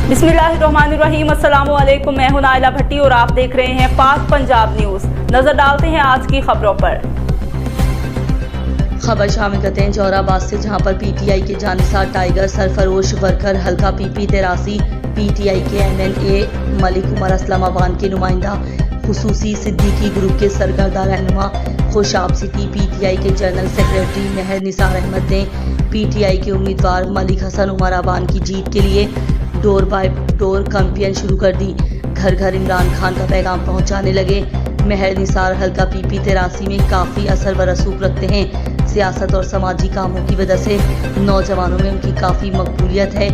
बिस्मिल्लाहिर्रहमानिर्रहीम, अस्सलामु अलैकुम। मैं हूं नाइला भट्टी और आप देख रहे हैं पाक पंजाब न्यूज़। नजर डालते हैं आज की खबरों पर। खबर शामिल करते हैं जौहराबाद से, जहां पर पीटीआई के जानिसार टाइगर सरफरोश वर्कर हल्का पीपी 83 पीटीआई के एमएलए मलिक उमर असलम अवान के नुमाइंदा खुसूसी सिद्दीकी ग्रुप के सरगर्दा रहनुमा खुशाब सिटी पीटीआई के जनरल सेक्रेटरी महर निसार अहमद ने पीटीआई के उम्मीदवार मलिक हसन उमर अवान की जीत के लिए डोर बाय डोर कैंपेन शुरू कर दी। घर घर इमरान खान का पैगाम पहुंचाने लगे। महर निसार हल्का पीपी 83 में काफ़ी असर व रसूख रखते हैं। सियासत और समाजी कामों की वजह से नौजवानों में उनकी काफ़ी मकबूलियत है।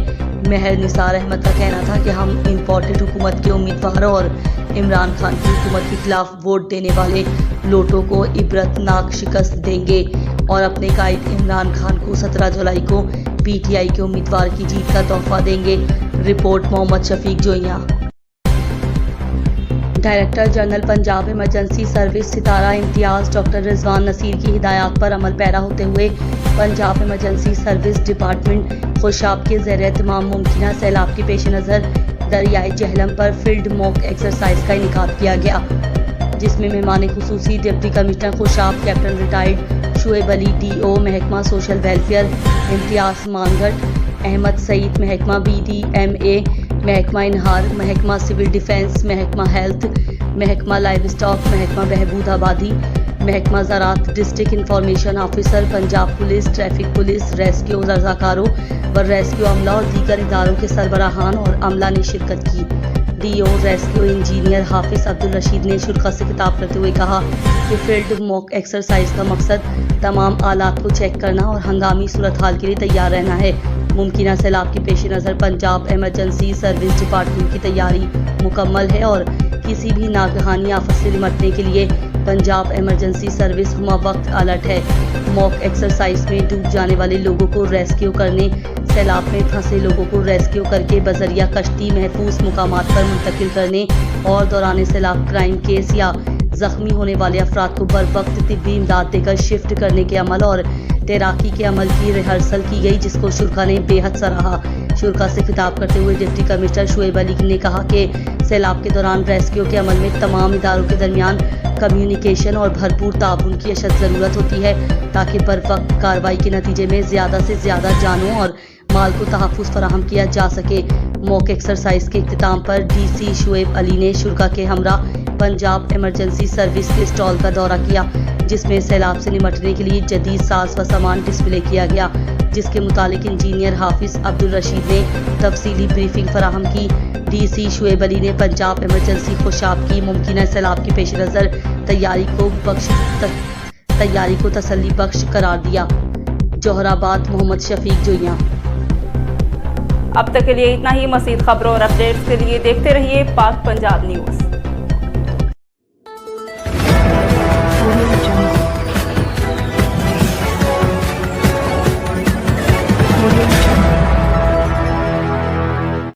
महर निसार अहमद का कहना था कि हम इम्पोर्टेड हुकूमत के उम्मीदवारों और इमरान खान की हुकूमत के खिलाफ वोट देने वाले लोटों को इबरतनाक शिकस्त देंगे और अपने कायद इमरान खान को 17 जुलाई को पीटीआई के उम्मीदवार की जीत का तोहफा देंगे। Report Mohammad Shafiq Joiya. Director general Punjab emergency service Sitara Imtiaz doctor Rizwan Naseer की हिदायत पर अमल पैरा होते हुए Punjab emergency service department Khushab के ज़ेर एहतमाम मुमकिन सैलाब के पेश नज़र दरियाए जहलम पर फील्ड मॉक एक्सरसाइज का इनेकाद किया गया, जिसमें मेहमान खुसूसी deputy commissioner Khushab captain retired Shoaib Ali DO महकमा सोशल वेलफेयर, इम्तियाज मानगढ़ अहमद सईद महकमा BDMA, महकमा इनहार, महकमा सिविल डिफेंस, महकमा हेल्थ, महकमा लाइव स्टॉक, महकमा बहबूद आबादी, महकमा ज़राअत, district information officer, Punjab police, traffic police, rescue रज़ाकारों व रेस्क्यू अमला और दीगर इदारों के सरबराहान और अमला ने शिरकत की। डीओ रेस्क्यू इंजीनियर हाफिज अब्दुल रशीद ने शुल्का से खिताब करते हुए कहा कि फील्ड मॉक एक्सरसाइज का मकसद तमाम आलात को चेक करना और हंगामी सूरत हाल के लिए तैयार रहना है। मुमकिन सैलाब के पेश नज़र पंजाब एमरजेंसी सर्विस डिपार्टमेंट की तैयारी मुकम्मल है और किसी भी नागहानी आफत से निपटने के लिए पंजाब एमरजेंसी सर्विस वक्त अलर्ट है। मॉक एक्सरसाइज में डूब जाने वाले लोगों को रेस्क्यू करने, सैलाब में फंसे लोगों को रेस्क्यू करके बजरिया कश्ती महफूज मुकामात पर मुंतकिल करने और दौरान सैलाब क्राइम केस या जख्मी होने वाले अफराद को बर वक्त तिब्बी इमदाद देकर शिफ्ट करने के अमल और तैराकी के अमल की रिहर्सल की गई, जिसको शुरा ने बेहद सराहा। शुरा से खिताब करते हुए डिप्टी कमिश्नर शुएब अली ने कहा कि सैलाब के दौरान रेस्क्यू के अमल में तमाम इदारों के दरमियान कम्युनिकेशन और भरपूर ताउन की अशद ज़रूरत होती है, ताकि बर वक्त कार्रवाई के नतीजे में ज़्यादा से ज़्यादा जानों और माल को तहफ़्फ़ुज़ फराहम किया जा सके। मॉक एक्सरसाइज के इख्तिताम पर DC शुएब अली ने शुरा के हमरा पंजाब एमरजेंसी सर्विस के स्टॉल का दौरा किया, जिसमें सैलाब से निपटने के लिए जदीद साज व सामान डिस्प्ले किया गया, जिसके मुतालिक इंजीनियर हाफिज अब्दुल रशीद ने तफसीली ब्रीफिंग फराहम की। DC शुएब अली ने पंजाब एमरजेंसी खुशाब की मुमकिन सैलाब के पेश नज़र तैयारी को तसल्ली बख्श करार दिया। जौहराबाद मोहम्मद शफीक जोइया। अब तक के लिए इतना ही। मज़ीद खबरों और अपडेट्स के लिए देखते रहिए पाक पंजाब न्यूज़।